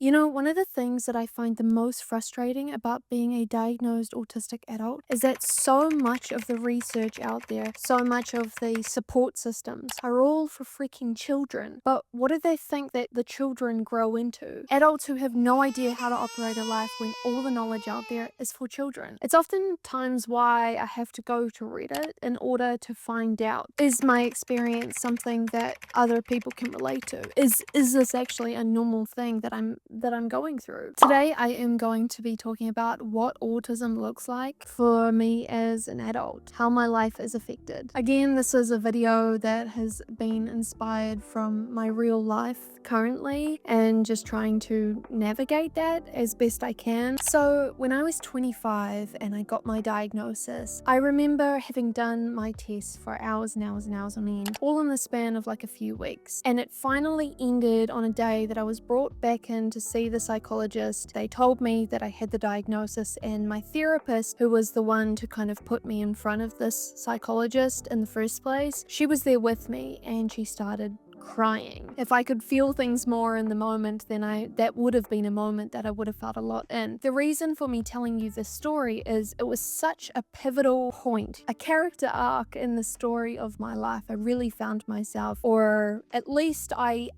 You know, one of the things that I find the most frustrating about being a diagnosed autistic adult is that so much of the research out there, so much of the support systems are all for freaking children. But what do they think that the children grow into? Adults who have no idea how to operate a life when all the knowledge out there is for children. It's oftentimes why I have to go to Reddit in order to find out, is my experience something that other people can relate to? Is this actually a normal thing that I'm going through? Today I am going to be talking about what autism looks like for me as an adult, how my life is affected. Again, this is a video that has been inspired from my real life currently and just trying to navigate that as best I can. So when I was 25 and I got my diagnosis, I remember having done my tests for hours and hours and hours on end, all in the span of like a few weeks. And it finally ended on a day that I was brought back in to see the psychologist. They told me that I had the diagnosis, and my therapist, who was the one to kind of put me in front of this psychologist in the first place, she was there with me and she started crying. If I could feel things more in the moment, then that would have been a moment that I would have felt a lot in. The reason for me telling you this story is it was such a pivotal point, a character arc in the story of my life. I really found myself, or at least I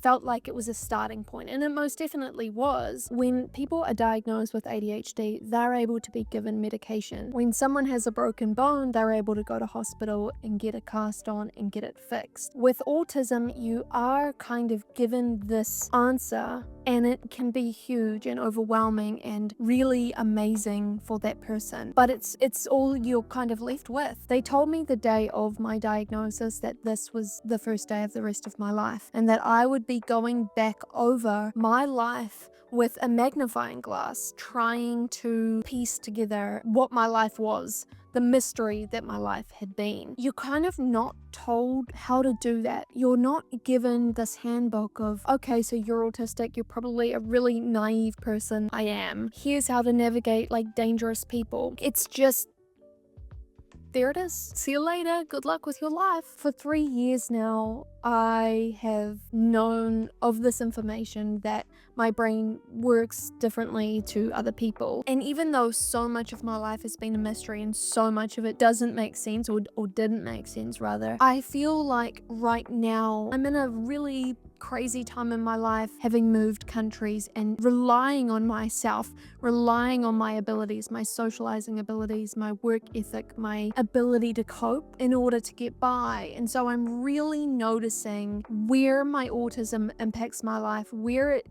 felt like it was a starting point, and it most definitely was. When people are diagnosed with ADHD, they're able to be given medication. When someone has a broken bone, they're able to go to hospital and get a cast on and get it fixed. With autism, you are kind of given this answer, and it can be huge and overwhelming and really amazing for that person. But it's all you're kind of left with. They told me the day of my diagnosis that this was the first day of the rest of my life, and that I would be going back over my life with a magnifying glass, trying to piece together what my life was, the mystery that my life had been. You're kind of not told how to do that. You're not given this handbook of, okay, so you're autistic, you're probably a really naive person. I am. Here's how to navigate like dangerous people. It's just, there it is. See you later. Good luck with your life. For 3 years now, I have known of this information that my brain works differently to other people. And even though so much of my life has been a mystery and so much of it doesn't make sense, or didn't make sense rather, I feel like right now I'm in a really crazy time in my life, having moved countries and relying on myself, relying on my abilities, my socializing abilities, my work ethic, my ability to cope in order to get by. And so I'm really noticing where my autism impacts my life, where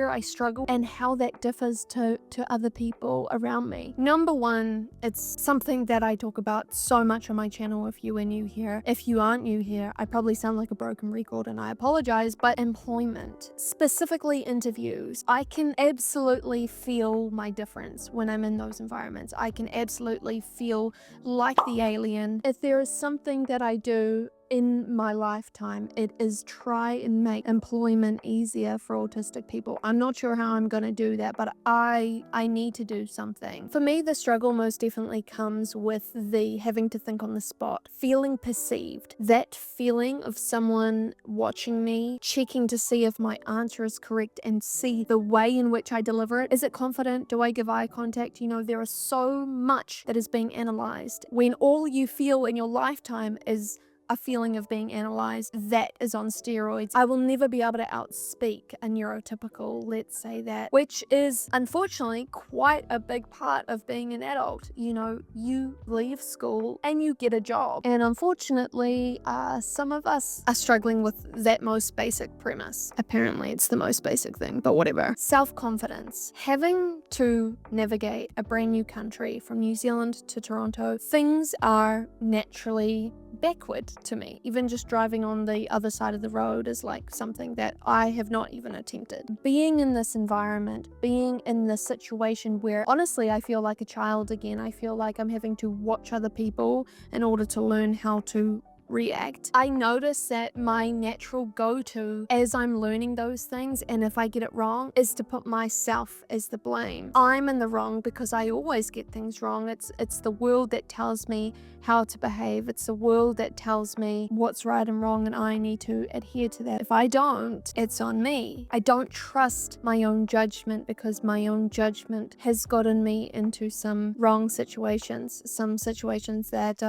I struggle, and how that differs to other people around me. Number one, it's something that I talk about so much on my channel if you are new here. If you aren't new here, I probably sound like a broken record and I apologize, but employment, specifically interviews, I can absolutely feel my difference when I'm in those environments. I can absolutely feel like the alien. If there is something that I do in my lifetime, it is try and make employment easier for autistic people. I'm not sure how I'm going to do that, but I need to do something. For me, the struggle most definitely comes with the having to think on the spot, feeling perceived, that feeling of someone watching me, checking to see if my answer is correct and see the way in which I deliver it. Is it confident? Do I give eye contact? You know, there is so much that is being analyzed. When all you feel in your lifetime is a feeling of being analyzed, that is on steroids. I will never be able to outspeak a neurotypical, let's say that, which is unfortunately quite a big part of being an adult. You know, you leave school and you get a job. And unfortunately, some of us are struggling with that most basic premise. Apparently it's the most basic thing, but whatever. Self-confidence. Having to navigate a brand new country from New Zealand to Toronto, things are naturally backward to me. Even just driving on the other side of the road is like something that I have not even attempted. Being in this environment, being in this situation where honestly I feel like a child again. I feel like I'm having to watch other people in order to learn how to react. I notice that my natural go-to as I'm learning those things, and if I get it wrong, is to put myself as the blame. I'm in the wrong because I always get things wrong. It's the world that tells me how to behave. It's the world that tells me what's right and wrong, and I need to adhere to that. If I don't, it's on me. I don't trust my own judgment because my own judgment has gotten me into some wrong situations, some situations that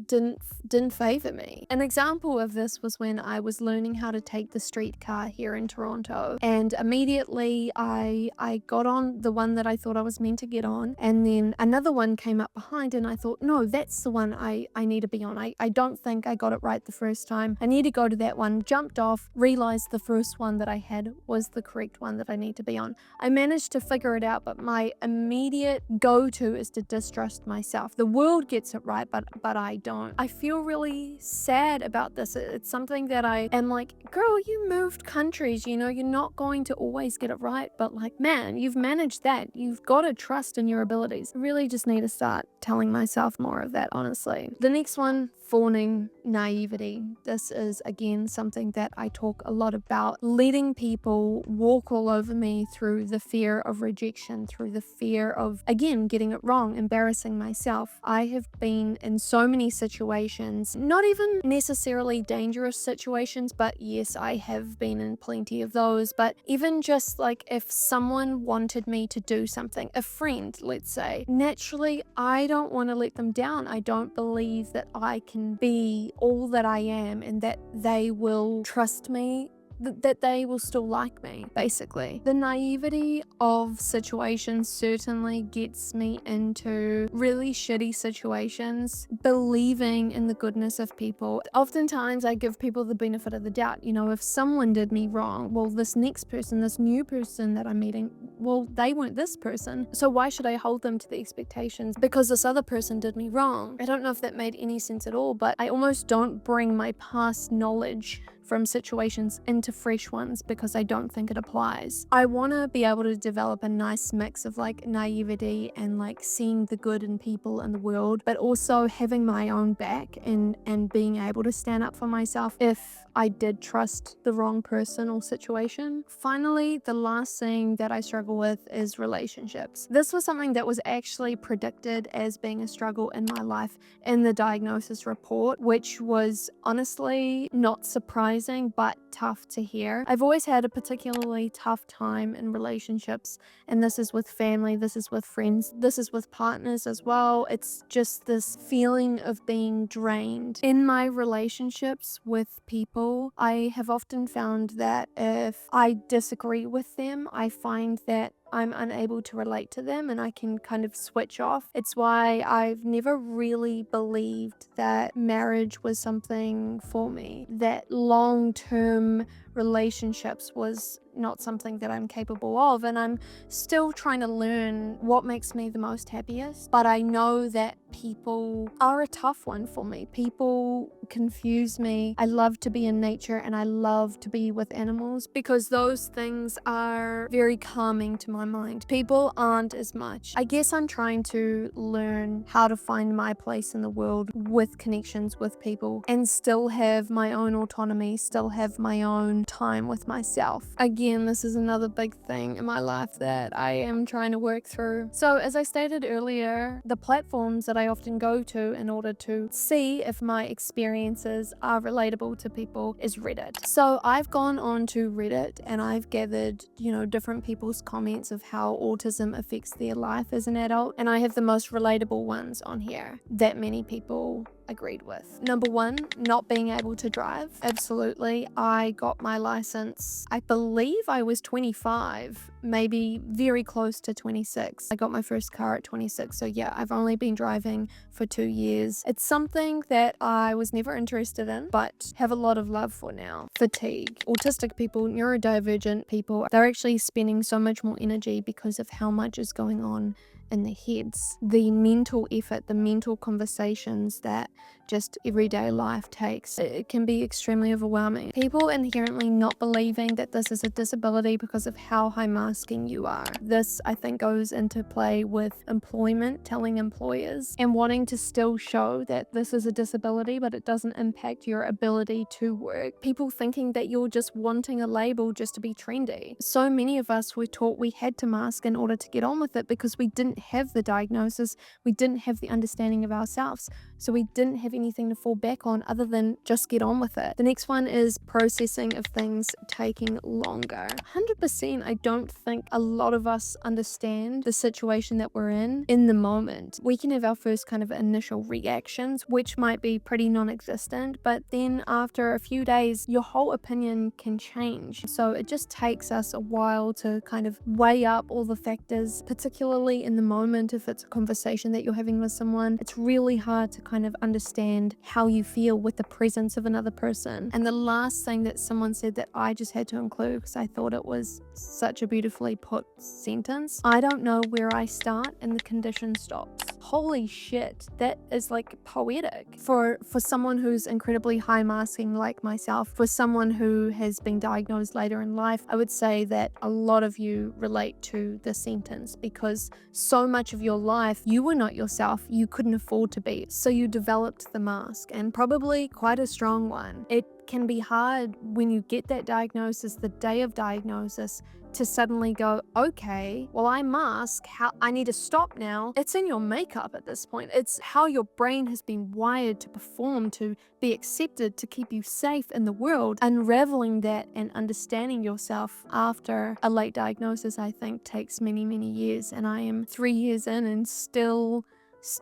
didn't favor me. An example of this was when I was learning how to take the streetcar here in Toronto, and immediately I got on the one that I thought I was meant to get on, and then another one came up behind, and I thought, no, that's the one I need to be on. I don't think I got it right the first time. I need to go to that one. Jumped off, realized the first one that I had was the correct one that I need to be on. I managed to figure it out, but my immediate go-to is to distrust myself. The world gets it right, but I don't. I feel really sad about this. It's something that I am like, girl, you moved countries, you know, you're not going to always get it right, but like, man, you've managed that. You've got to trust in your abilities. I really just need to start telling myself more of that, honestly. The next one, fawning, naivety. This is again something that I talk a lot about. Letting people walk all over me through the fear of rejection, through the fear of, again, getting it wrong, embarrassing myself. I have been in so many situations, not even necessarily dangerous situations, but yes, I have been in plenty of those. But even just like if someone wanted me to do something, a friend, let's say, naturally, I don't want to let them down. I don't believe that I can be all that I am and that they will trust me, that they will still like me, basically. The naivety of situations certainly gets me into really shitty situations, believing in the goodness of people. Oftentimes I give people the benefit of the doubt. You know, if someone did me wrong, well, this next person, this new person that I'm meeting, well, they weren't this person, so why should I hold them to the expectations because this other person did me wrong? I don't know if that made any sense at all, but I almost don't bring my past knowledge from situations into fresh ones because I don't think it applies. I want to be able to develop a nice mix of like naivety and like seeing the good in people and the world, but also having my own back and being able to stand up for myself if I did trust the wrong person or situation. Finally, the last thing that I struggle with is relationships. This was something that was actually predicted as being a struggle in my life in the diagnosis report, which was honestly not surprising but tough to hear. I've always had a particularly tough time in relationships, and this is with family, this is with friends, this is with partners as well. It's just this feeling of being drained. In my relationships with people, I have often found that if I disagree with them, I find that I'm unable to relate to them and I can kind of switch off. It's why I've never really believed that marriage was something for me, that long-term relationships was not something that I'm capable of, and I'm still trying to learn what makes me the most happiest. But I know that people are a tough one for me. People confuse me. I love to be in nature and I love to be with animals because those things are very calming to my mind. People aren't as much. I guess I'm trying to learn how to find my place in the world with connections with people and still have my own autonomy, still have my own time with myself. Again, this is another big thing in my life that I am trying to work through. So as I stated earlier, the platforms that I often go to in order to see if my experiences are relatable to people is Reddit. So I've gone on to Reddit and I've gathered, different people's comments of how autism affects their life as an adult, and I have the most relatable ones on here that many people agreed with. Number one, not being able to drive. Absolutely. I got my license, I believe I was 25, maybe very close to 26. I got my first car at 26. So yeah, I've only been driving for 2 years. It's something that I was never interested in, but have a lot of love for now. Fatigue. Autistic people, neurodivergent people, they're actually spending so much more energy because of how much is going on in their heads. The mental effort, the mental conversations that just everyday life takes, it can be extremely overwhelming. People inherently not believing that this is a disability because of how high marks masking you are. This, I think, goes into play with employment, telling employers, and wanting to still show that this is a disability, but it doesn't impact your ability to work. People thinking that you're just wanting a label just to be trendy. So many of us were taught we had to mask in order to get on with it because we didn't have the diagnosis, we didn't have the understanding of ourselves, so we didn't have anything to fall back on other than just get on with it. The next one is processing of things taking longer. 100%, I don't think a lot of us understand the situation that we're in the moment. We can have our first kind of initial reactions, which might be pretty non-existent, but then after a few days, your whole opinion can change. So it just takes us a while to kind of weigh up all the factors, particularly in the moment. If it's a conversation that you're having with someone, it's really hard to kind of understand how you feel with the presence of another person. And the last thing that someone said that I just had to include because I thought it was such a beautifully put sentence: I don't know where I start and the condition stops. Holy shit, that is like poetic. For someone who's incredibly high masking like myself, for someone who has been diagnosed later in life, I would say that a lot of you relate to the sentence because so much of your life you were not yourself, you couldn't afford to be, so you developed the mask, and probably quite a strong one. It can be hard when you get that diagnosis, the day of diagnosis, to suddenly go, okay, well, I mask, I need to stop now. It's in your makeup at this point. It's how your brain has been wired to perform, to be accepted, to keep you safe in the world. Unraveling that and understanding yourself after a late diagnosis, I think, takes many, many years. And I am 3 years in and still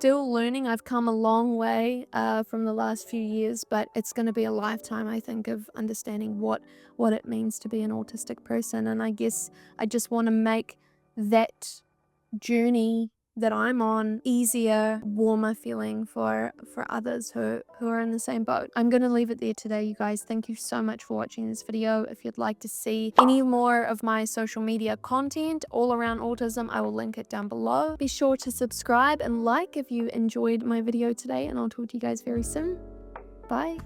learning. I've come a long way from the last few years, but it's going to be a lifetime, I think, of understanding what it means to be an autistic person. And I guess I just want to make that journey that I'm on easier, warmer feeling for others who are in the same boat. I'm going to leave it there today, you guys. Thank you so much for watching this video. If you'd like to see any more of my social media content all around autism, I will link it down below. Be sure to subscribe and like if you enjoyed my video today, and I'll talk to you guys very soon. Bye.